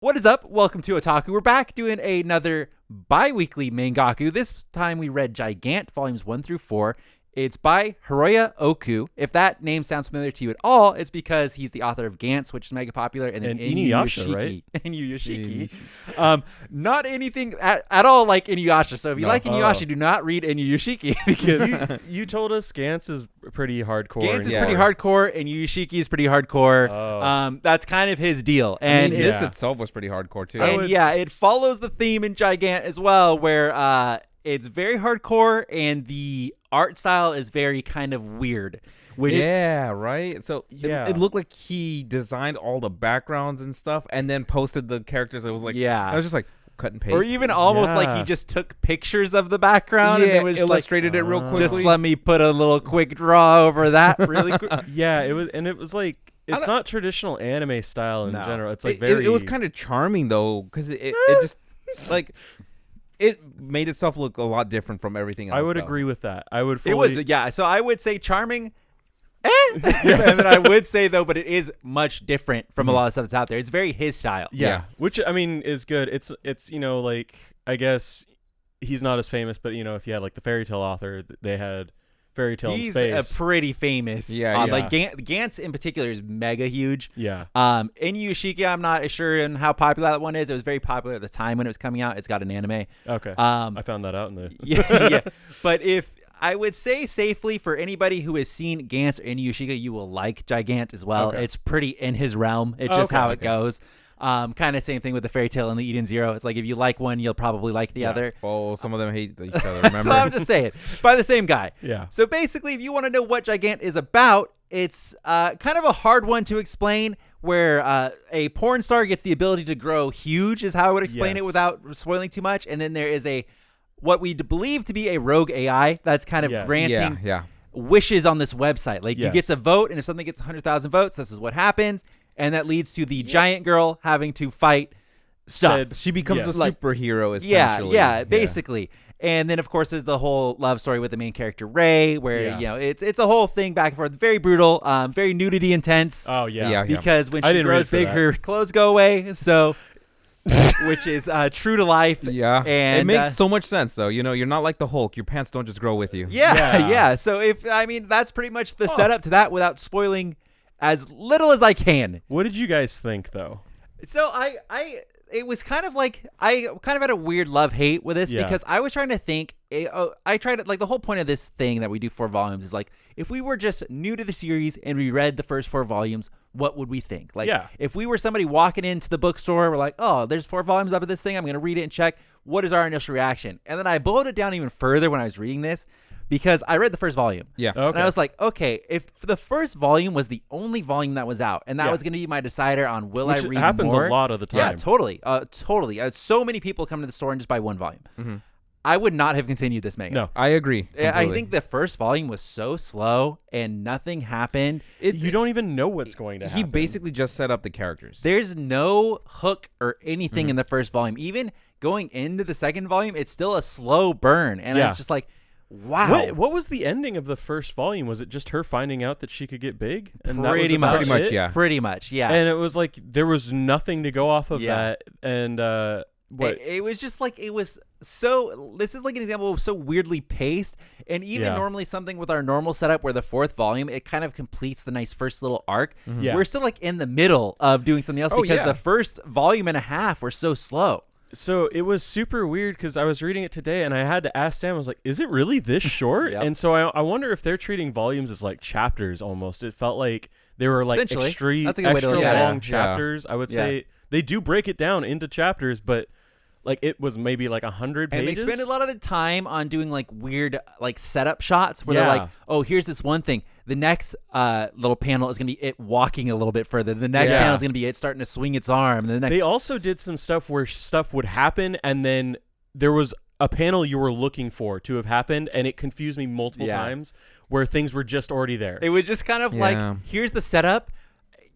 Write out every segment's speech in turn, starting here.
What is up? Welcome to Otaku. We're back doing another biweekly Mangalku. This time we read Gigant Volumes 1 through 4. It's by Hiroya Oku. If that name sounds familiar to you at all, it's because he's the author of Gantz, which is mega popular, and then Inuyasha, right? Inuyashiki. Not anything at all like Inuyasha. So if you like Inuyasha, do not read Inuyashiki because you told us Gantz is pretty hardcore. Gantz is pretty hardcore, and Inuyashiki is pretty hardcore. That's kind of his deal. And this itself was pretty hardcore too. And it follows the theme in Gigant as well, where it's very hardcore and the art style is very kind of weird. Right? So Yeah. it looked like he designed all the backgrounds and stuff and then posted the characters. It was like, I was just like, cut and paste. Or even almost like he just took pictures of the background and it was illustrated it real quickly. Just let me put a little quick draw over that really quick. It was like, it's not traditional anime style in general. It's like it was kind of charming though, because it just like it made itself look a lot different from everything else. I would agree with that. I would fully... It was, so I would say charming. And then I would say though, but it is much different from a lot of stuff that's out there. It's very his style. Yeah. Which I mean is good. It's like, I guess he's not as famous, but if you had like the fairy tale author, they had fairy tale in space. He's a pretty famous. Like Gantz in particular is mega huge. Yeah. Inuyashiki, I'm not as sure in how popular that one is. It was very popular at the time when it was coming out. It's got an anime. Okay. I found that out in the yeah. But if I would say safely for anybody who has seen Gantz or Inuyashiki, you will like Gigant as well. Okay. It's pretty in his realm. It's just how it goes. Kind of same thing with the Fairy Tale and the Eden Zero. It's like if you like one, you'll probably like the other. Oh, some of them hate each other. Remember? So I'm just saying, by the same guy. Yeah. So basically, if you want to know what Gigant is about, it's kind of a hard one to explain. Where a porn star gets the ability to grow huge is how I would explain it without spoiling too much. And then there is what we believe to be a rogue AI that's kind of granting wishes on this website. Like you get to vote, and if something gets 100,000 votes, this is what happens. And that leads to the giant girl having to fight stuff. She becomes a superhero, essentially. Yeah, basically. And then, of course, there's the whole love story with the main character, Ray, where, it's a whole thing back and forth. Very brutal, very nudity intense. Oh, yeah. Because when she grows big, her clothes go away. So... which is true to life. Yeah. And it makes so much sense, though. You're not like the Hulk. Your pants don't just grow with you. Yeah. So, that's pretty much the setup to that without spoiling as little as I can. What did you guys think, though? So it was kind of like I kind of had a weird love-hate with this because I was trying to think. I tried to, like, the whole point of this thing that we do 4 volumes is like, if we were just new to the series and we read the first 4 volumes, what would we think? Like, if we were somebody walking into the bookstore, we're like, oh, there's 4 volumes up of this thing. I'm going to read it and check. What is our initial reaction? And then I boiled it down even further when I was reading this. Because I read the first volume. Yeah. Okay. And I was like, okay, if the first volume was the only volume that was out, and that was going to be my decider on will I read more. Which happens a lot of the time. Yeah, totally. So many people come to the store and just buy 1 volume. Mm-hmm. I would not have continued this manga. No, I agree. Completely. I think the first volume was so slow and nothing happened. You don't even know what's going to happen. He basically just set up the characters. There's no hook or anything in the first volume. Even going into the second volume, it's still a slow burn. And it's just like, wow. What was the ending of the first volume? Was it just her finding out that she could get big? And Pretty much, yeah. And it was like there was nothing to go off of that. And it was just like, it was so, this is like an example of so weirdly paced. And even normally something with our normal setup where the 4th volume, it kind of completes the nice first little arc. Mm-hmm. Yeah. We're still like in the middle of doing something else because the first volume and a half were so slow. So it was super weird because I was reading it today and I had to ask Sam, I was like, is it really this short? And so I wonder if they're treating volumes as like chapters almost. It felt like they were like extra long chapters. I would say they do break it down into chapters, but like it was maybe like 100 pages. And they spend a lot of the time on doing like weird like setup shots where they're like, oh, here's this one thing. The next little panel is going to be it walking a little bit further. The next panel is going to be it starting to swing its arm. And they also did some stuff where stuff would happen and then there was a panel you were looking for to have happened, and it confused me multiple times where things were just already there. It was just kind of like, here's the setup.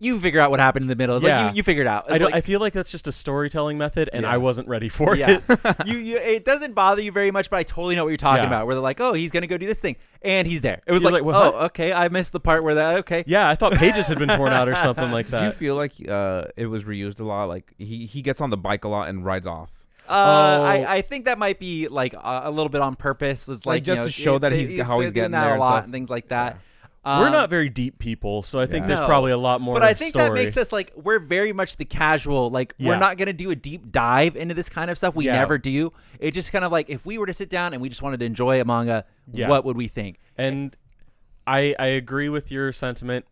you figure out what happened in the middle. It's like you figure it out. I feel like that's just a storytelling method, and I wasn't ready for it. It doesn't bother you very much, but I totally know what you're talking about. Where they're like, oh, he's gonna go do this thing, and he's there. It was like oh, okay, I missed the part where that. Okay, yeah, I thought pages had been torn out or something like that. Do you feel like it was reused a lot? Like he gets on the bike a lot and rides off. I think that might be like a little bit on purpose. It's like just to show that he's getting there a lot and things like that. We're not very deep people, so I think there's probably a lot more. But I think that makes us like we're very much the casual. Like we're not gonna do a deep dive into this kind of stuff. We never do. It's just kind of like if we were to sit down and we just wanted to enjoy a manga, what would we think? And I agree with your sentiment.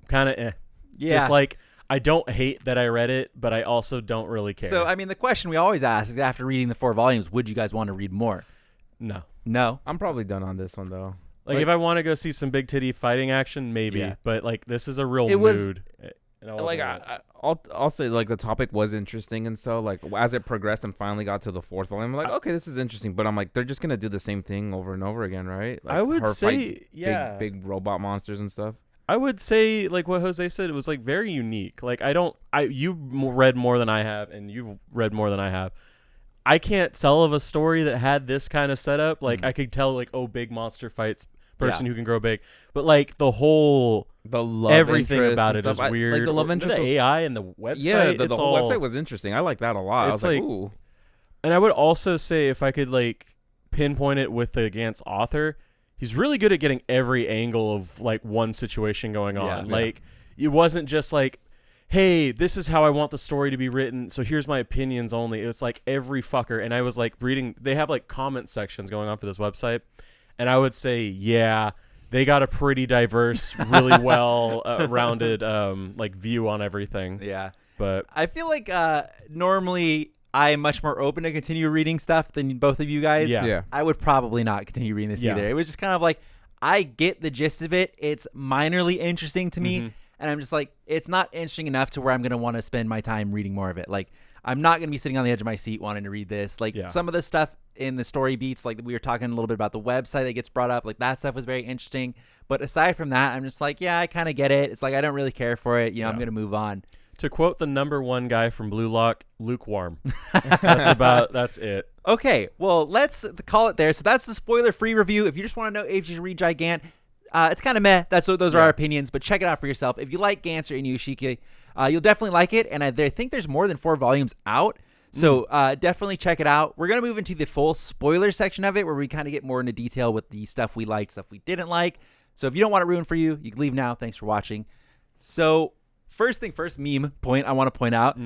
Kind of just like I don't hate that I read it, but I also don't really care. So I mean, the question we always ask is after reading the 4 volumes, would you guys want to read more? No. I'm probably done on this one though. Like if I want to go see some big titty fighting action, maybe. But like this is a real mood. Like I'll say like the topic was interesting and so like as it progressed and finally got to the 4th volume, I'm like okay, this is interesting. But I'm like they're just gonna do the same thing over and over again, right? Like, I would say big robot monsters and stuff. I would say like what Jose said, it was like very unique. Like you've read more than I have, and you've read more than I have. I can't tell of a story that had this kind of setup. Like I could tell like big monster fights. Person who can grow big, but like the love everything about it is weird. Like the love interest, the AI and the website. Yeah, the whole website was interesting. I like that a lot. I was like, ooh. And I would also say if I could like pinpoint it with the Gantz author, he's really good at getting every angle of like one situation going on. Like it wasn't just like, hey, this is how I want the story to be written, so here's my opinions only. It's like every fucker. And I was like reading. They have like comment sections going on for this website. And I would say, they got a pretty diverse, really well-rounded like view on everything. Yeah. But I feel like normally I'm much more open to continue reading stuff than both of you guys. Yeah. I would probably not continue reading this either. It was just kind of like, I get the gist of it. It's minorly interesting to me. And I'm just like, it's not interesting enough to where I'm going to want to spend my time reading more of it. Like, I'm not going to be sitting on the edge of my seat wanting to read this. Like, some of the stuff in the story beats, like we were talking a little bit about the website that gets brought up, like that stuff was very interesting. But aside from that, I'm just like, I kind of get it. It's like, I don't really care for it. I'm going to move on. To quote the #1 guy from Blue Lock, lukewarm. That's it. Okay, well, let's call it there. So that's the spoiler-free review. If you just want to know if you should read Gigant, it's kind of meh. Those are our opinions, but check it out for yourself. If you like Gantz or Inuyashiki, you'll definitely like it. And I think there's more than 4 volumes out. So definitely check it out. We're going to move into the full spoiler section of it where we kind of get more into detail with the stuff we liked, stuff we didn't like. So if you don't want it ruined for you, you can leave now. Thanks for watching. So first meme point I want to point out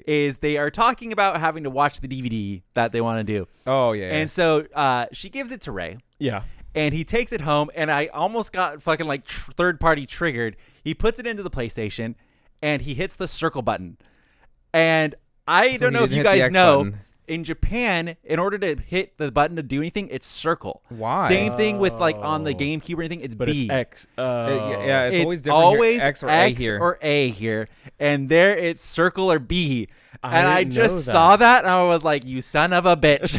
is they are talking about having to watch the DVD that they want to do. Oh, yeah. And so she gives it to Ray. Yeah. And he takes it home, and I almost got fucking like third-party triggered. He puts it into the PlayStation, and he hits the circle button. And I don't know if you guys know, in Japan, in order to hit the button to do anything, it's circle. Why? Same thing with like on the GameCube or anything, it's but B. It's X. It's always different. Always X or A here. And there it's circle or B. And I just saw that and I was like, you son of a bitch.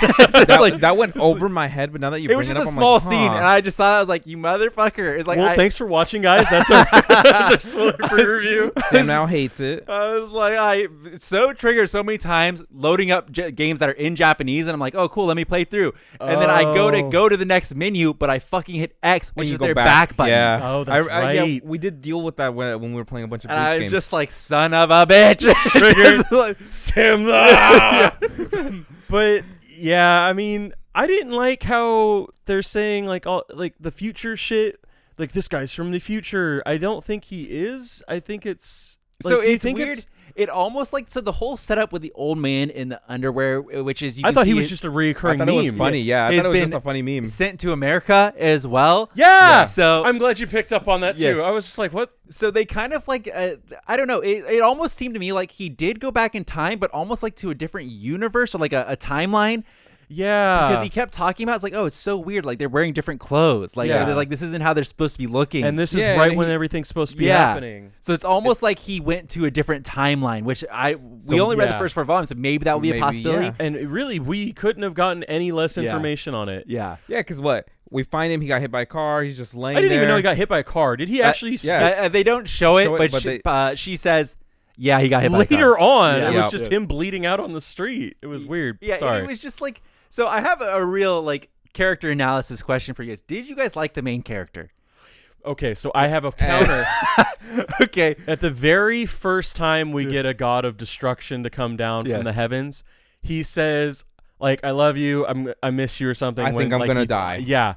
That went over my head, but now that you bring it up, it was just a small scene, and I just saw that. I was like, you motherfucker. It's like, thanks for watching, guys. That's our spoiler-free review. Sam now hates it. I was like, it's so triggered so many times loading up games that are in Japanese, and I'm like, oh, cool, let me play through. And then I go to the next menu, but I fucking hit X, which is their back button. Yeah. Oh, that's right. Yeah, we did deal with that when we were playing a bunch of Bleach games. I'm just like, son of a bitch. Triggered. Sam But yeah, I mean, I didn't like how they're saying like all like the future shit. Like this guy's from the future. I don't think he is. I think it's like, so it's weird. It almost like the whole setup with the old man in the underwear, which is I thought he was just a reoccurring meme. It was funny. Yeah, I thought it was just a funny meme. Sent to America as well. Yeah. So I'm glad you picked up on that too. I was just like, what? So they kind of like I don't know. It almost seemed to me like he did go back in time, but almost like to a different universe or like a timeline. Yeah, because he kept talking about it's like, oh, it's so weird. Like they're wearing different clothes. Like they're like this isn't how they're supposed to be looking. And this is right when everything's supposed to be happening. So it's almost like he went to a different timeline, which we only read the first 4 volumes, so maybe that would be a possibility. And really, we couldn't have gotten any less information on it. Yeah, because what We find him. He got hit by a car. He's just laying there. I didn't even know he got hit by a car. Did he actually? Yeah. They don't show it, but she says, "Yeah, he got hit by a car." Later on, Yeah. it was just him bleeding out on the street. It was weird. Yeah, Sorry. it was just like. So I have a real like character analysis question for you guys. Did you guys like the main character? Okay, so I have a counter. Okay. At the very first time we get a god of destruction to come down from the heavens, he says, like, I love you, I miss you or something. I think I'm going to die. Yeah.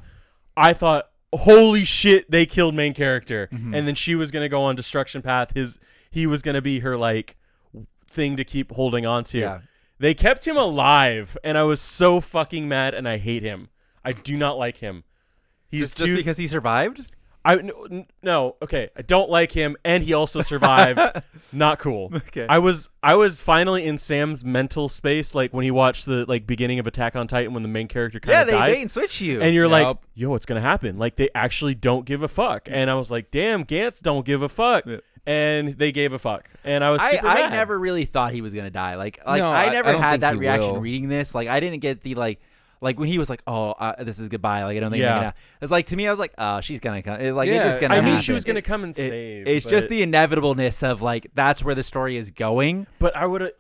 I thought, holy shit, they killed main character. And then she was going to go on destruction path. He was going to be her, like, thing to keep holding on to. Yeah. They kept him alive, and I was so fucking mad, and I hate him. I do not like him. He's just because he survived? No, okay. I don't like him, and he also survived. Not cool. Okay. I was finally in Sam's mental space, like when he watched the like beginning of Attack on Titan when the main character kind of dies. Yeah, they bait and switch you, and you're like, yo, what's gonna happen? Like they actually don't give a fuck, and I was like, damn, Gantz don't give a fuck. Yeah. And they gave a fuck, and I was super mad. I never really thought he was gonna die. Like no, I never had that reaction will. reading this. Like I didn't get the like when he was like, "Oh, this is goodbye." Like I don't think I'm gonna. It's like to me, I was like, "Oh, she's gonna come." It's like it's just gonna. I knew happen. she was gonna come and save. It's just the inevitableness of like that's where the story is going. But I would.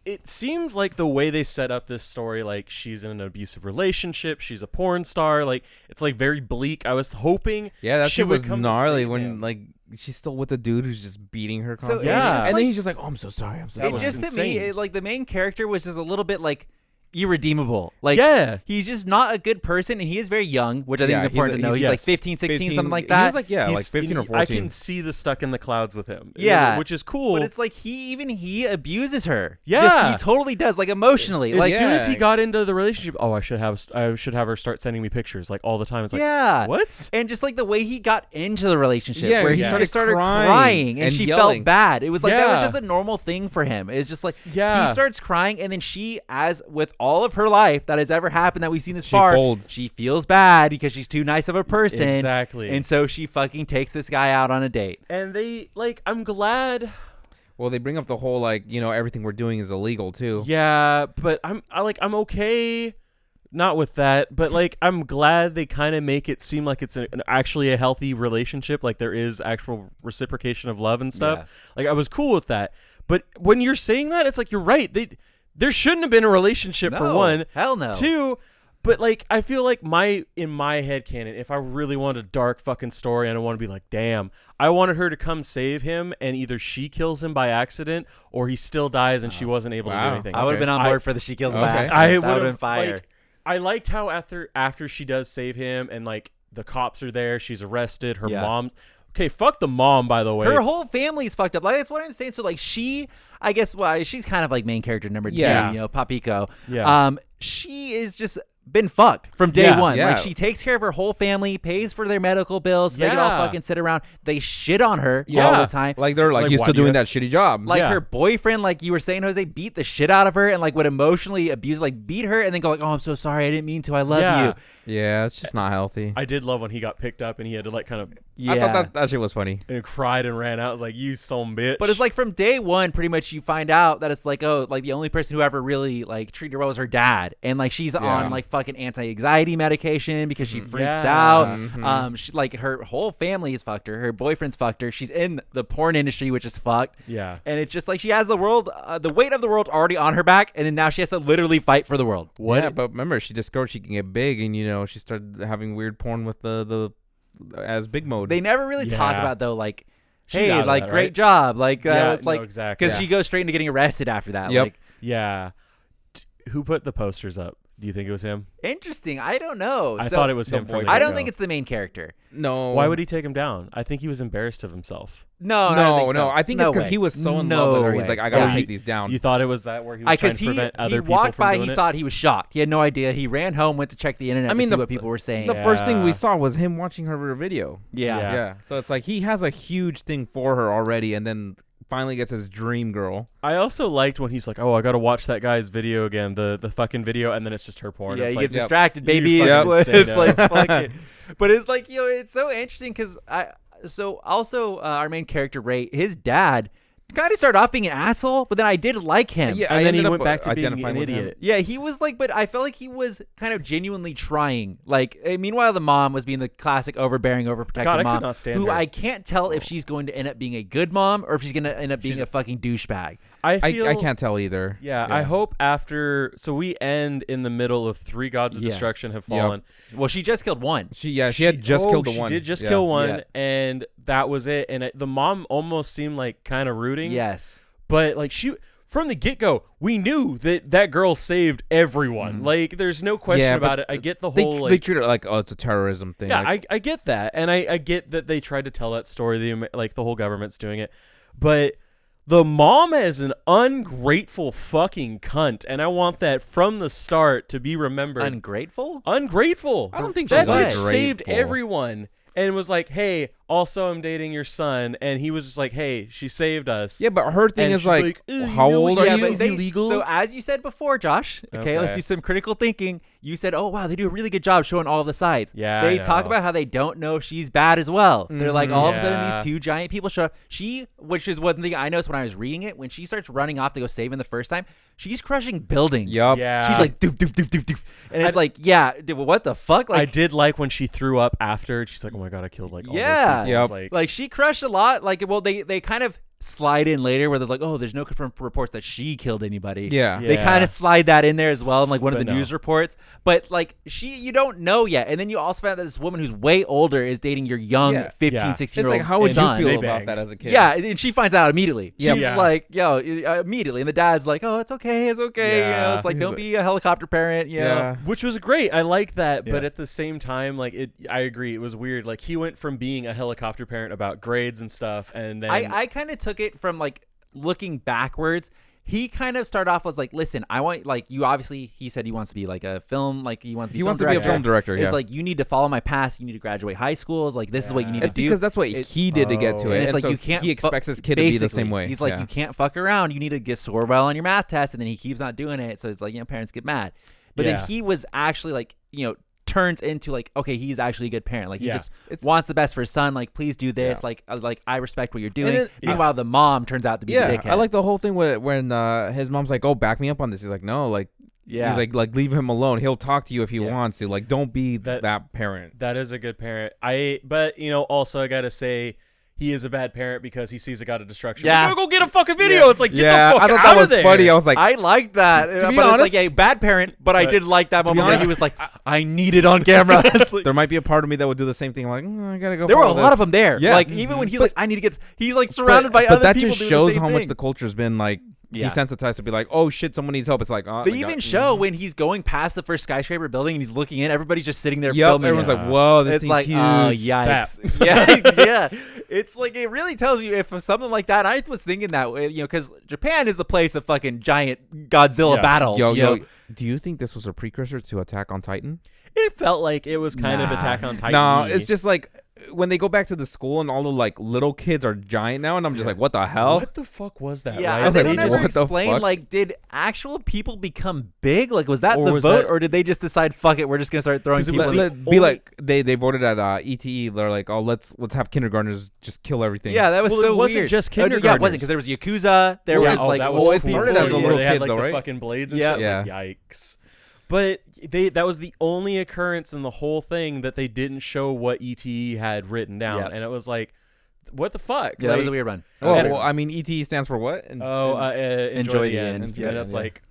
It seems like the way they set up this story, like she's in an abusive relationship, she's a porn star, like it's like very bleak. I was hoping, that she shit was would come gnarly when like she's still with the dude who's just beating her constantly. yeah. And then he's just like, "Oh, I'm so sorry. I'm so sorry." It just to me, like the main character was just a little bit like irredeemable. Like he's just not a good person, and he is very young, which I think is important to know. He's like 15, 16, something like that. He's like like 15 or 14. I can see the stuck in the clouds with him. Yeah, which is cool. But it's like he abuses her. Yeah, just, he totally does. Like emotionally. As soon as he got into the relationship, I should have her start sending me pictures like all the time. It's like, what? And just like the way he got into the relationship, where he started crying and she yelling. felt bad. It was like that was just a normal thing for him. It's just like he starts crying, and then she, as with all of her life that has ever happened that we've seen this far, she feels bad because she's too nice of a person. Exactly. And so she fucking takes this guy out on a date. And they I'm glad. Well, they bring up the whole everything we're doing is illegal too. Yeah, but I'm okay. Not with that, but like I'm glad they kind of make it seem like it's actually a healthy relationship. Like there is actual reciprocation of love and stuff. Yeah. Like I was cool with that. But when you're saying that, it's like you're right. There shouldn't have been a relationship for one. Hell no. Two, but like I feel like in my head canon, if I really wanted a dark fucking story and I want to be like, damn, I wanted her to come save him, and either she kills him by accident or he still dies and she wasn't able to do anything. I would have been on board for the she kills him by accident. I would have been fire. Like, I liked how after she does save him and like the cops are there, she's arrested, her mom. Okay, fuck the mom, by the way. Her whole family's fucked up. Like that's what I'm saying. So like she's kind of like main character number 2, Papiko. Yeah. She is just been fucked from day one. Yeah. Like she takes care of her whole family, pays for their medical bills. So they can all fucking sit around. They shit on her all the time. Like they're like, you're still doing that shitty job. Like her boyfriend, like you were saying, Jose, beat the shit out of her and like would emotionally abuse, like beat her and then go like, "Oh, I'm so sorry, I didn't mean to. I love you." Yeah, it's just not healthy. I did love when he got picked up and he had to like kind of. I thought that shit was funny. And cried and ran out. I was like, "You son bitch." But it's like from day one, pretty much you find out that it's like, oh, like the only person who ever really like treated her well was her dad, and like she's on like fucking anti-anxiety medication because she freaks out. She, like her whole family is fucked her. Her boyfriend's fucked her. She's in the porn industry, which is fucked. Yeah. And it's just like she has the world, the weight of the world already on her back, and then now she has to literally fight for the world. What? Yeah, but remember, she discovered she can get big, and she started having weird porn with the as big mode. They never really talk about though, like, hey, like great job, like it's like exactly because she goes straight into getting arrested after that. Yep. Like, yeah. Who put the posters up? Do you think it was him? Interesting. I don't know. I thought it was him. I don't think it's the main character. No. Why would he take him down? I think he was embarrassed of himself. No. I think it's because he was so in love with her. He's like, I gotta take these down. You thought it was that where he was trying to prevent other people from doing it? He walked by, he saw it, he was shocked. He had no idea. He ran home, went to check the internet to see what people were saying. The first thing we saw was him watching her video. Yeah. So it's like he has a huge thing for her already, and then finally gets his dream girl. I also liked when he's like, "Oh, I gotta watch that guy's video again, the fucking video," and then it's just her porn. Yeah, it's he like, gets distracted, baby. It's like fucking. But it's like it's so interesting because our main character Ray, his dad kind of started off being an asshole, but then I did like him. Yeah, and then he went back to being an idiot. Yeah, he was like, but I felt like he was kind of genuinely trying. Like, meanwhile, the mom was being the classic overbearing, overprotective mom, who I can't tell if she's going to end up being a good mom or if she's going to end up being a fucking douchebag. I can't tell either. Yeah, I hope after. So we end in the middle of 3 gods of destruction have fallen. Yep. Well, she just killed one. She had just killed the one. She did just kill one, and that was it. And the mom almost seemed like kind of rooting. Yes, but like from the get-go, we knew that girl saved everyone. Like, there's no question about it. I get the whole they treat it like, oh, it's a terrorism thing. Yeah, I get that, and I get that they tried to tell that story. The whole government's doing it, but the mom is an ungrateful fucking cunt, and I want that from the start to be remembered. Ungrateful? I don't think that bitch ungrateful. saved everyone. And was like, hey, also I'm dating your son. And he was just like, hey, she saved us. Yeah, but her thing is like how old are you? Is he legal? So as you said before, Josh, okay, let's do some critical thinking. You said, oh, wow, they do a really good job showing all the sides. Yeah, they talk about how they don't know if she's bad as well. They're like, all of a sudden, these 2 giant people show up. Which is one thing I noticed when I was reading it, when she starts running off to go save him the first time, she's crushing buildings. Yup. Yeah. She's like, doof, doof, doof, doof, doof. And it's like, yeah, dude, what the fuck? Like, I did like when she threw up after. She's like, oh my God, I killed like all those people. Yep. Like she crushed a lot. Like, well, they kind of slide in later where there's like, oh, there's no confirmed reports that she killed anybody. Yeah. They kind of slide that in there as well in like one of the news reports. But like you don't know yet. And then you also found that this woman who's way older is dating your young 15, 16-year-old It's like, how would son. you feel about that as a kid? Yeah, and she finds out immediately. Yeah. She's like, yo, immediately. And the dad's like, oh, it's okay. It's okay. Yeah. You know, it's like, don't be a helicopter parent. You know? Which was great. I like that. But at the same time, like I agree. It was weird. Like he went from being a helicopter parent about grades and stuff. And then I kind of took it from like, looking backwards, he kind of started off as like, listen, I want, like, you obviously, he said he wants to be like a film, like he wants to be a film director. It's like, you need to follow my path. You need to graduate high school. It's like, this is what you need to do. Because that's what he did to get to it. And it's like, so you can't. He expects his kid to be the same way. He's like, you can't fuck around. You need to get score well on your math test. And then he keeps not doing it. So it's like, parents get mad. But then he was actually like, turns into like, okay, he's actually a good parent. Like he just wants the best for his son. Like, please do this. Like I respect what you're doing. Meanwhile, the mom turns out to be the dickhead. I like the whole thing when his mom's like, oh, back me up on this. He's like, no, like, he's like leave him alone. He'll talk to you if he wants to. Like, don't be that parent. That is a good parent. But also I gotta say, he is a bad parent because he sees a god of destruction. Yeah. Like, go get a fucking video. It's like, get the fuck I thought out that was of there. funny. I was like, I liked that. To be but honest, it's like a bad parent, but I did like that moment where he was like, I need it on camera. there might be a part of me that would do the same thing. I'm like, I gotta go. There were a lot of them there. Yeah. Like, even when he's like, I need to get, he's like surrounded by other people. But that just doing shows the same how thing. much the culture's been like desensitized to be like, oh shit, someone needs help. It's like, they even show when he's going past the first skyscraper building and he's looking in, everybody's just sitting there filming. Everyone's like, whoa, this it's thing's like, huge. Yikes. yeah. It's like, it really tells you if something like that. I was thinking that, because Japan is the place of fucking giant Godzilla battles. Yo, do you think this was a precursor to Attack on Titan? It felt like it was kind of Attack on Titan. No, it's just like when they go back to the school and all the like little kids are giant now, and I'm just like, what the hell? What the fuck was that? Yeah, right? they don't ever explain, like, did actual people become big? Like, was that the vote, or did they just decide, fuck it, we're just gonna start throwing people? Like they voted at ETE. They're like, oh, let's have kindergartners just kill everything. Yeah, that was so weird. It wasn't just kindergartners. Yeah, it wasn't, because there was Yakuza. There was like, it started as the little kids, though, like right? The fucking blades and shit. Like, yikes. But that was the only occurrence in the whole thing that they didn't show what ETE had written down, and it was like, what the fuck? Yeah, that was a weird one. Well, I mean, ETE stands for what? Enjoy the end. And it's like,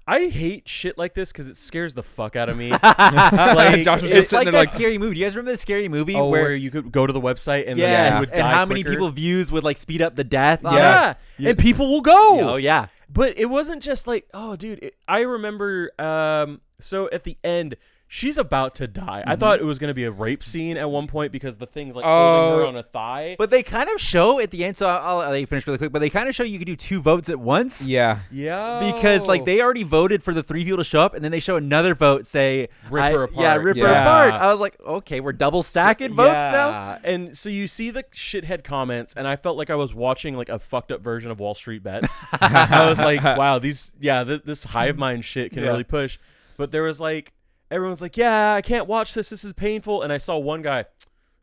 I hate shit like this because it scares the fuck out of me. Like, Josh was it's like that scary movie. Do you guys remember the scary movie where you could go to the website and you would die and how quicker? many people views would like speed up the death? And people will go. Oh yeah. But it wasn't just like, oh, dude. I remember. So at the end, she's about to die. I thought it was going to be a rape scene at one point because the thing's like holding her on a thigh. But they kind of show at the end. So I'll let you finish really quick. But they kind of show you could do 2 votes at once. Yeah. Because like they already voted for the 3 people to show up, and then they show another vote say rip her apart. Yeah, rip her apart. I was like, okay, we're double stacking votes now. And so you see the shithead comments, and I felt like I was watching like a fucked up version of Wall Street Bets. I was like, wow, this hive mind shit can really push. But there was like, everyone's like, yeah, I can't watch this. This is painful. And I saw one guy,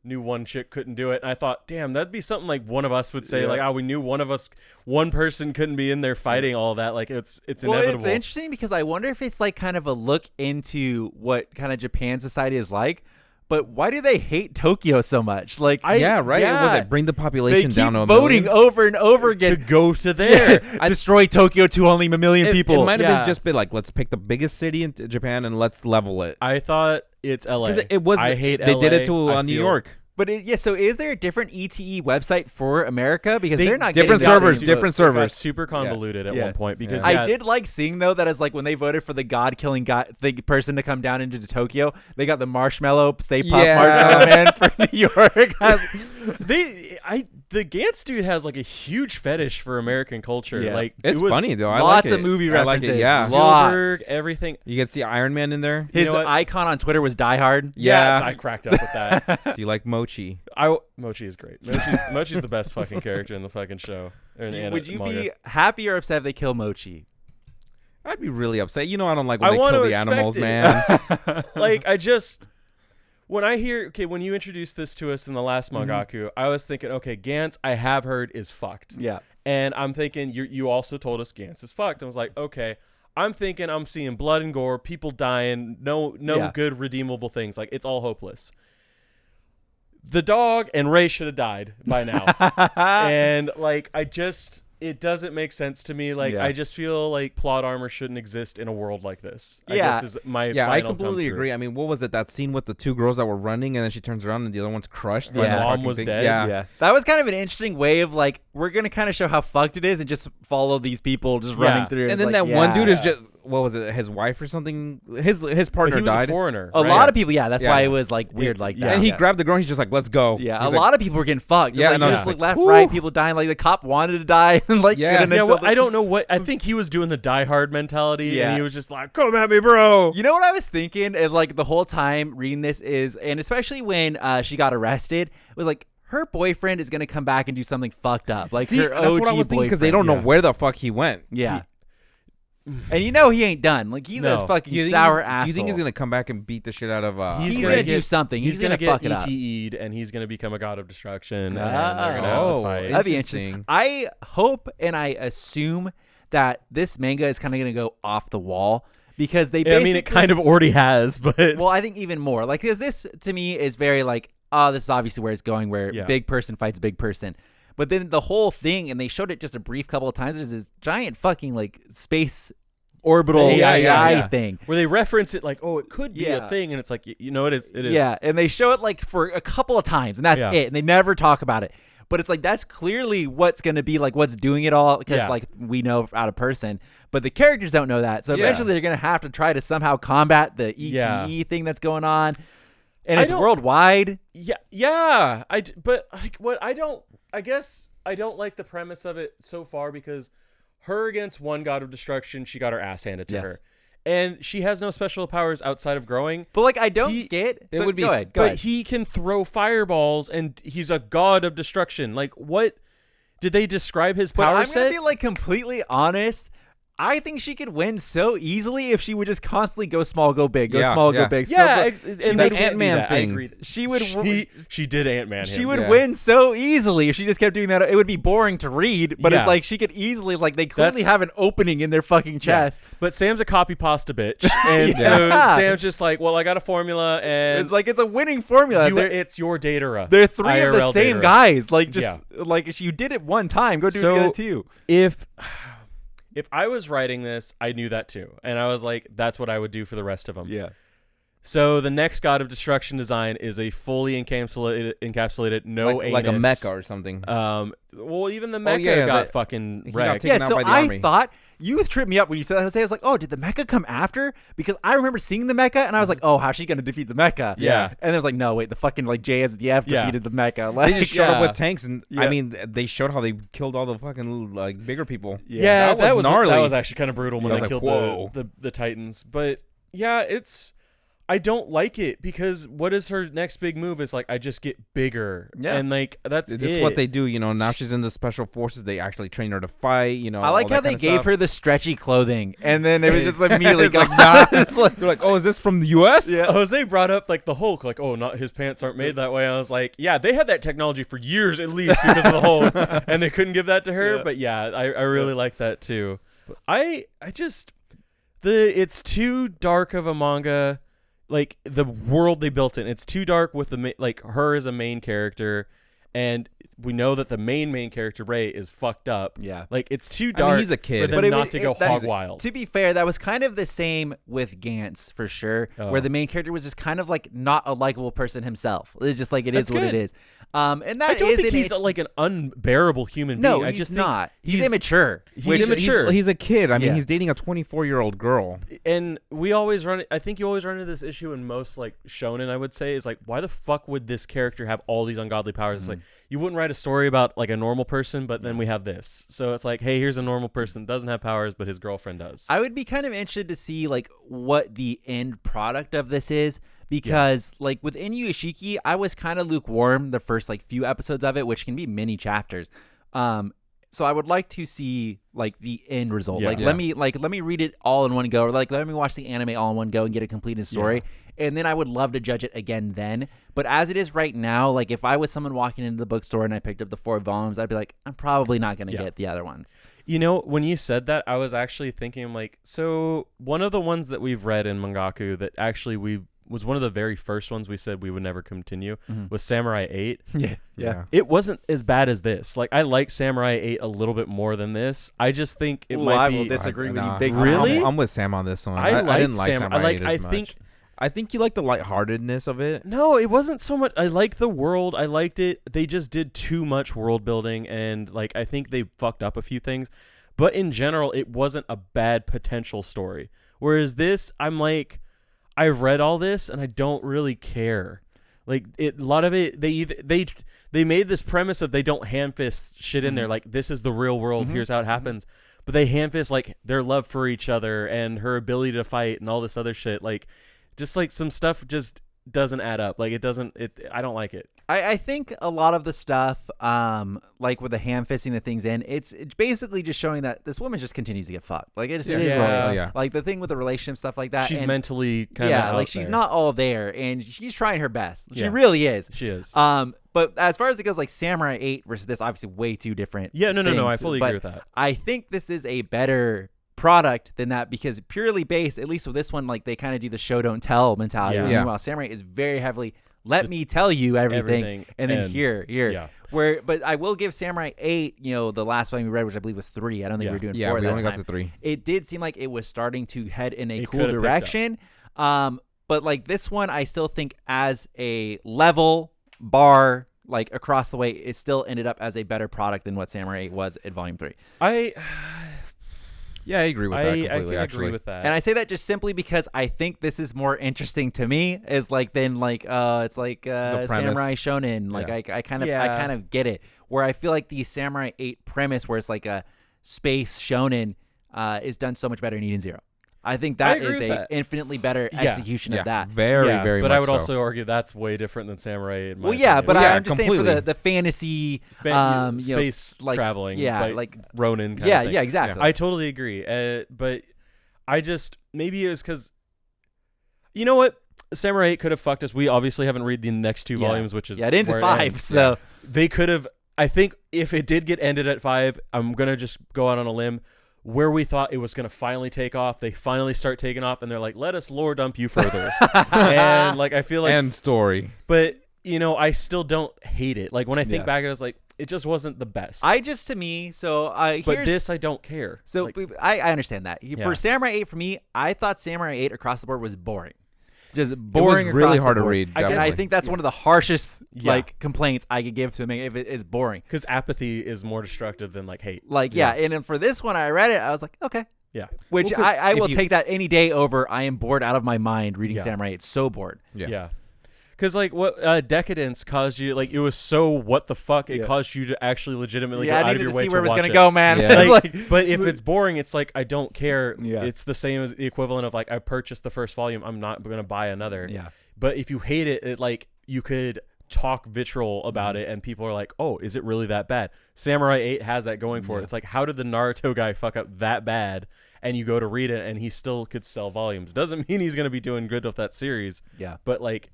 knew one chick couldn't do it. And I thought, damn, that'd be something like one of us would say, like, we knew one person couldn't be in there fighting all that. Like, it's inevitable. It's interesting because I wonder if it's like kind of a look into what kind of Japan society is like. But why do they hate Tokyo so much? Like, right. It was like bring the population down to a voting million. over and over again to go to there. Destroy Tokyo to only a million people. It might have been just been like, let's pick the biggest city in Japan and let's level it. I thought it's LA. It was. I hate They LA. did it to New York. But so is there a different ETE website for America? Because they're not different getting servers. Different servers. Super convoluted at one point because I did like seeing though that as like when they voted for the the person to come down into Tokyo, they got the marshmallow Stay Puft Marshmallow Man for New York. The Gantz dude has like a huge fetish for American culture. Yeah. Like it's funny though. I lots like it. of movie I like references. it. Yeah, Spielberg, everything. You get to see Iron Man in there. His icon on Twitter was Die Hard. Yeah, I cracked up with that. Do you like Mochi? Mochi is great. Mochi's the best fucking character in the fucking show. Would you be happy or upset if they kill Mochi? I'd be really upset. You know, I don't like when they kill the animals, man. Like, when I hear, when you introduced this to us in the last Mangalku, I was thinking, okay, Gantz, I have heard, is fucked. Yeah. And I'm thinking, you also told us Gantz is fucked. I was like, okay, I'm thinking I'm seeing blood and gore, people dying, no good redeemable things. Like, it's all hopeless. The dog and Ray should have died by now. And, like, it doesn't make sense to me. Like, I just feel like plot armor shouldn't exist in a world like this. I guess is my final I completely agree. I mean, what was it? That scene with the two girls that were running and then she turns around and the other one's crushed. My mom was dead. Yeah. That was kind of an interesting way of like, we're going to kind of show how fucked it is and just follow these people just running through. And then that one dude is just, what was it? His wife or something? His partner died. He was a foreigner. A lot of people, that's why it was like weird like that. And he grabbed the girl and he's just like, let's go. Yeah, he's a lot of people were getting fucked. Yeah, like, you just look left, right, people dying. Like the cop wanted to die and like I don't know what. I think he was doing the Die Hard mentality, and he was just like, "Come at me, bro." You know what I was thinking? Is like the whole time reading this is, and especially when she got arrested, it was like her boyfriend is gonna come back and do something fucked up. Like her that's OG what I was thinking because they don't know where the fuck he went. Yeah. And you know he ain't done. Like he's a fucking sour asshole. Do you think he's gonna come back and beat the shit out of? He's gonna do something. He's gonna fuck it up. ETE'd and he's gonna become a god of destruction. And they're gonna have to fight. That'd be interesting. I hope and I assume that this manga is kind of gonna go off the wall because they. I mean, it kind of already has, but well, I think even more. Like, because this to me is very like, this is obviously where it's going, where big person fights big person. But then the whole thing, and they showed it just a brief couple of times, there's this giant fucking like space orbital AI thing. Where they reference it like, oh, it could be a thing, and it's like, you know, it is. Yeah, and they show it like for a couple of times, and that's it, and they never talk about it. But it's like, that's clearly what's going to be like what's doing it all, because like we know out of person, but the characters don't know that. So eventually they're going to have to try to somehow combat the ETE thing that's going on. And it's worldwide. Yeah. But like I guess I don't like the premise of it so far because her against one god of destruction, she got her ass handed to her. And she has no special powers outside of growing. But like, I don't get. It would be. Go ahead. But he can throw fireballs, and he's a god of destruction. Like, what did they describe his power set? I'm gonna be like completely honest. I think she could win so easily if she would just constantly go small, go big, go small, go big. And that Ant-Man thing. I agree. She did Ant-Man. She would win so easily if she just kept doing that. It would be boring to read, but it's like she could easily, like, they clearly have an opening in their fucking chest. But Sam's a copy pasta bitch, and so Sam's just like, well, I got a formula, and it's like, it's a winning formula. It's your Datara. They're three of the same guys. Like, just like, you did it one time, go do it the other two. If I was writing this, I knew that too. And I was like, that's what I would do for the rest of them. Yeah. So the next God of Destruction design is a fully encapsulated no anus. Like a mecha or something. Well, even the mecha got fucking wrecked. Yeah, so I thought, you tripped me up when you said that, Jose. I was like, oh, did the mecha come after? Because I remember seeing the mecha, and I was like, oh, how's she going to defeat the mecha? Yeah. And it was like, no, wait, the fucking like JSDF defeated the mecha. Like, they just showed up with tanks, and I mean, they showed how they killed all the fucking like bigger people. Yeah, that was gnarly. That was actually kind of brutal when they killed the Titans. But yeah, I don't like it because what is her next big move? Is like I just get bigger, and like that's this is what they do. Now she's in the special forces. They actually train her to fight. I like how they gave her the stretchy clothing, and then it was just immediately like, nah. They're like, oh, is this from the U.S.? Yeah. Jose brought up like the Hulk, like, oh, not his pants aren't made that way. I was like, yeah, they had that technology for years at least because of the Hulk, and they couldn't give that to her. Yeah. But yeah, I really like that too. I just it's too dark of a manga. Like the world they built in, it's too dark with like her as a main character, and we know that the main character Ray is fucked up. Yeah, like it's too dark. He's a kid, for them not to go hog wild. To be fair, that was kind of the same with Gantz for sure, where the main character was just kind of like not a likable person himself. It's just like is what it is. And that I don't think he's like an unbearable human being. No, he's not. He's immature. He's immature. He's a kid. I mean, he's dating a 24-year-old girl. And we always I think you always run into this issue in most like shonen, I would say, is like, why the fuck would this character have all these ungodly powers? It's like, you wouldn't write a story about like a normal person, but then we have this. So it's like, hey, here's a normal person, doesn't have powers, but his girlfriend does. I would be kind of interested to see like what the end product of this is. Because like with Inuyashiki, I was kind of lukewarm the first like few episodes of it, which can be many chapters. So I would like to see like the end result. Let me read it all in one go, or like let me watch the anime all in one go and get a completed story. And then I would love to judge it again then. But as it is right now, like if I was someone walking into the bookstore and I picked up the 4 volumes, I'd be like, I'm probably not going to get the other ones. When you said that, I was actually thinking like, so one of the ones that we've read in Mangalku that actually was one of the very first ones we said we would never continue was Samurai 8. Yeah. It wasn't as bad as this. Like I like Samurai 8 a little bit more than this. I just think it might be. I will disagree with you big time. Really? I'm with Sam on this one. I didn't like Samurai 8 as much. I think you like the lightheartedness of it. No, it wasn't so much. I like the world. I liked it. They just did too much world building, and like I think they fucked up a few things. But in general, it wasn't a bad potential story. Whereas this, I'm like, I've read all this and I don't really care. Like a lot of it, they made this premise of they don't hand fist shit in there. Like this is the real world. Here's how it happens. But they hand fist like their love for each other and her ability to fight and all this other shit. Like just like some stuff just doesn't add up. Like I don't like it. I think a lot of the stuff, like with the hand fisting the things in, it's basically just showing that this woman just continues to get fucked. Like it is like the thing with the relationship stuff like that. She's mentally kind of like she's not all there, and she's trying her best. She really is. She is. But as far as it goes, like Samurai 8 versus this, obviously way too different. Yeah, no, I fully agree with that. I think this is a better product than that because purely based, at least with this one, like they kind of do the show don't tell mentality. Meanwhile, Samurai is very heavily let me tell you everything and then here. Yeah. But I will give Samurai 8, the last one we read, which I believe was 3. I don't think we were doing 4 at that time. Yeah, we only got to 3. It did seem like it was starting to head in a cool direction. But like this one, I still think as a level bar, like across the way, it still ended up as a better product than what Samurai 8 was at Volume 3. Yeah, I agree with that completely. I can agree with that. And I say that just simply because I think this is more interesting to me it's like Samurai Shonen. Like I kind of get it. Where I feel like the Samurai 8 premise where it's like a space shonen is done so much better in Eden Zero. I think that is a infinitely better execution of that. Very much. But I would also argue that's way different than Samurai. I'm just saying for the fantasy, space traveling, like Ronin. Kind of thing. Yeah, exactly. I totally agree. But I just maybe it was because you know what, Samurai 8 could have fucked us. We obviously haven't read the next 2 volumes, which is it ends at 5. So they could have. I think if it did get ended at 5, I'm gonna just go out on a limb. Where we thought it was going to finally take off, they finally start taking off, and they're like, let us lore dump you further. And, like, I feel like... End story. But, I still don't hate it. Like, when I think back, I was like, it just wasn't the best. But this, I don't care. So, I understand that. For Samurai 8, for me, I thought Samurai 8 across the board was boring. Just boring. It was really hard to read. I think that's one of the harshest complaints I could give to him if it is boring. Because apathy is more destructive than like hate. And then for this one, I read it. I was like, okay, yeah. Which I will take that any day over. I am bored out of my mind reading Samurai. It's so bored. Yeah. Because like what Decadence caused you, like it was so what the fuck it caused you to actually legitimately go out of your way to where it was watch gonna go, man. Like, but if it's boring, it's like I don't care. Yeah. It's the same as the equivalent of like I purchased the first volume, I'm not gonna buy another. Yeah. But if you hate it, like you could talk vitriol about it and people are like, oh, is it really that bad? Samurai 8 has that going for it. It's like, how did the Naruto guy fuck up that bad? And you go to read it and he still could sell volumes. Doesn't mean he's gonna be doing good with that series. Yeah. But like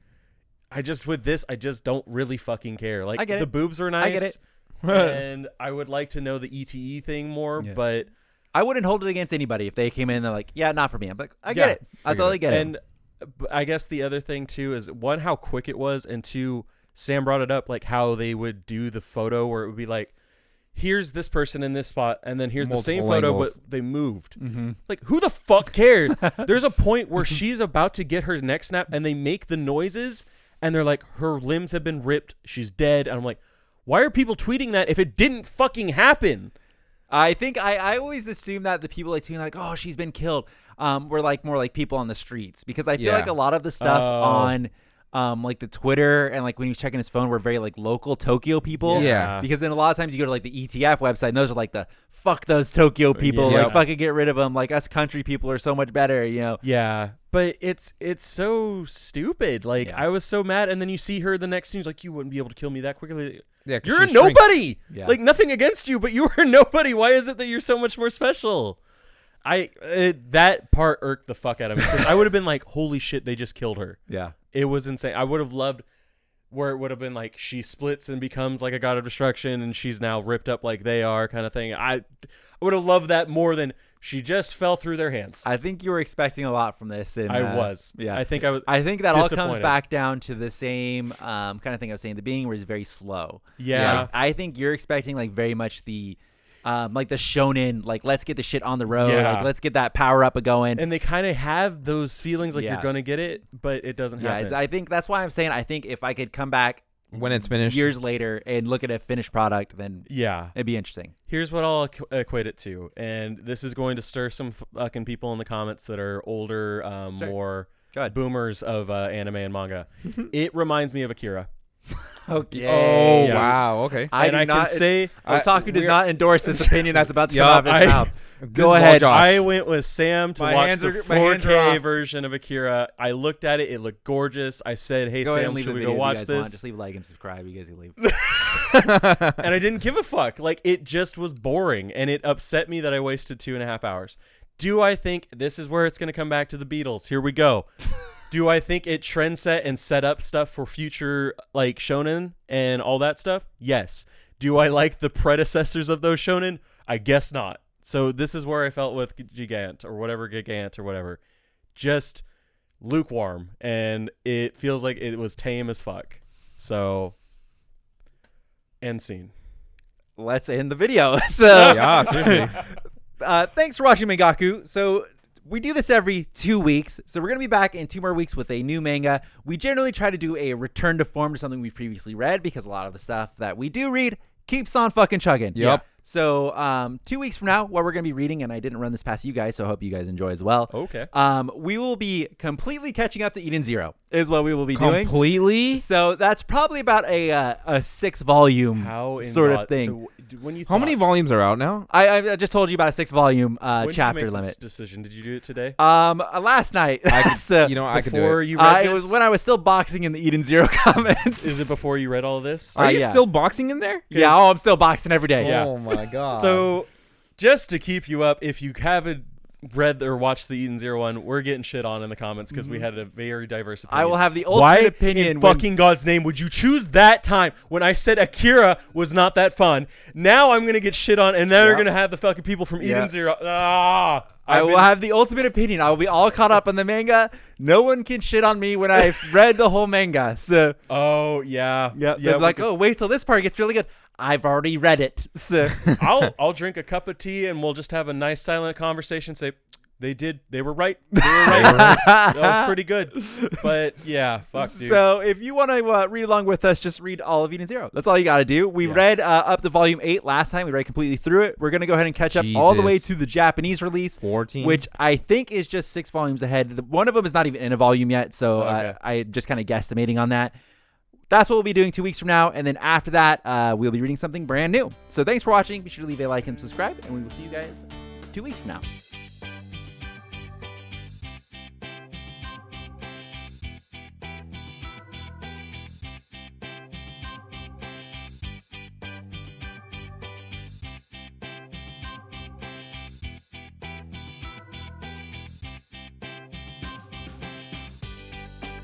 I just don't really fucking care. Like the boobs are nice. I get it. And I would like to know the ETE thing more, but I wouldn't hold it against anybody if they came in and they're like, yeah, not for me. I'm like, I get it. I totally get it. And I guess the other thing too is one, how quick it was, and two, Sam brought it up, like how they would do the photo where it would be like, here's this person in this spot, and then here's multiple the same photo, angles. But they moved. Mm-hmm. Like, who the fuck cares? There's a point where she's about to get her neck snap, and they make the noises, and they're like, her limbs have been ripped, she's dead. And I'm like, why are people tweeting that if it didn't fucking happen? I think I always assume that the people like tweeting like, oh, she's been killed, were like more like people on the streets, because I feel like a lot of the stuff on like the Twitter and like when he was checking his phone were very like local Tokyo people. Yeah. Because then a lot of times you go to like the ETF website and those are like the fuck those Tokyo people, like fucking get rid of them. Like us country people are so much better, you know? Yeah. But it's so stupid. Like I was so mad. And then you see her the next scene. She's like, you wouldn't be able to kill me that quickly. Yeah, you're a nobody. Yeah. Like nothing against you, but you are nobody. Why is it that you're so much more special? That part irked the fuck out of me, because I would have been like, holy shit, they just killed her. Yeah. It was insane. I would have loved where it would have been like she splits and becomes like a god of destruction and she's now ripped up like they are, kind of thing. I would have loved that more than she just fell through their hands. I think you were expecting a lot from this. And, I was. Yeah. I think that all comes back down to the same kind of thing I was saying. The beginning was very slow. Yeah. Like, I think you're expecting like very much the like the shonen, like let's get the shit on the road, like let's get that power up going. And they kind of have those feelings like you're gonna get it, but it doesn't happen. I think that's why I'm saying I think if I could come back when it's finished years later and look at a finished product, then it'd be interesting. Here's what I'll equate it to, and this is going to stir some fucking people in the comments that are older, more boomers of anime and manga. It reminds me of Akira. Okay. Oh wow. Okay. I can say Otaku does not endorse this opinion that's about to come out of his mouth. Go ahead. I went with Sam to watch the 4K version of Akira. I looked at it. It looked gorgeous. I said, "Hey Sam, should we go watch this?" Just leave a like and subscribe. You guys can leave. And I didn't give a fuck. Like it just was boring, and it upset me that I wasted 2.5 hours. Do I think this is where it's going to come back to the Beatles? Here we go. Do I think it trend set and set up stuff for future like shonen and all that stuff? Yes. Do I like the predecessors of those shonen? I guess not. So this is where I felt with Gigant or whatever. Just lukewarm, and it feels like it was tame as fuck. So end scene. Let's end the video. So yeah, seriously. Thanks for watching Mangalku. So we do this every 2 weeks, so we're going to be back in 2 more weeks with a new manga. We generally try to do a return to form to something we've previously read, because a lot of the stuff that we do read keeps on fucking chugging. Yep. So 2 weeks from now, what we're going to be reading, and I didn't run this past you guys, so I hope you guys enjoy as well. Okay. We will be completely catching up to Eden Zero, is what we will be doing. Completely? So that's probably about a 6-volume sort of thing. So how many volumes are out now? I just told you about a 6-volume chapter limit. This decision? Did you do it today? Last night. So, I could do it. You read it was when I was still boxing in the Eden Zero comments. Is it before you read all of this? Are you still boxing in there? Yeah. I'm still boxing every day. Oh my god. So, just to keep you up, if you haven't read or watched the Eden Zero one, we're getting shit on in the comments because we had a very diverse opinion. I will have the ultimate opinion. In fucking God's name would you choose that time when I said Akira was not that fun? Now I'm gonna get shit on, and then they're gonna have the fucking people from Eden Zero. I will have the ultimate opinion. I will be all caught up on the manga. No one can shit on me when I've read the whole manga. So. Oh yeah. They're like, oh, wait till this part gets really good. I've already read it. So I'll drink a cup of tea and we'll just have a nice silent conversation. Say, They did. They were right. That was pretty good. But yeah, fuck, dude. So if you want to read along with us, just read all of Eden Zero. That's all you got to do. We read up to volume 8 last time. We read completely through it. We're going to go ahead and catch up all the way to the Japanese release, 14, which I think is just 6 volumes ahead. One of them is not even in a volume yet, so I just kind of guesstimating on that. That's what we'll be doing 2 weeks from now. And then after that, we'll be reading something brand new. So thanks for watching. Be sure to leave a like and subscribe, and we will see you guys 2 weeks from now.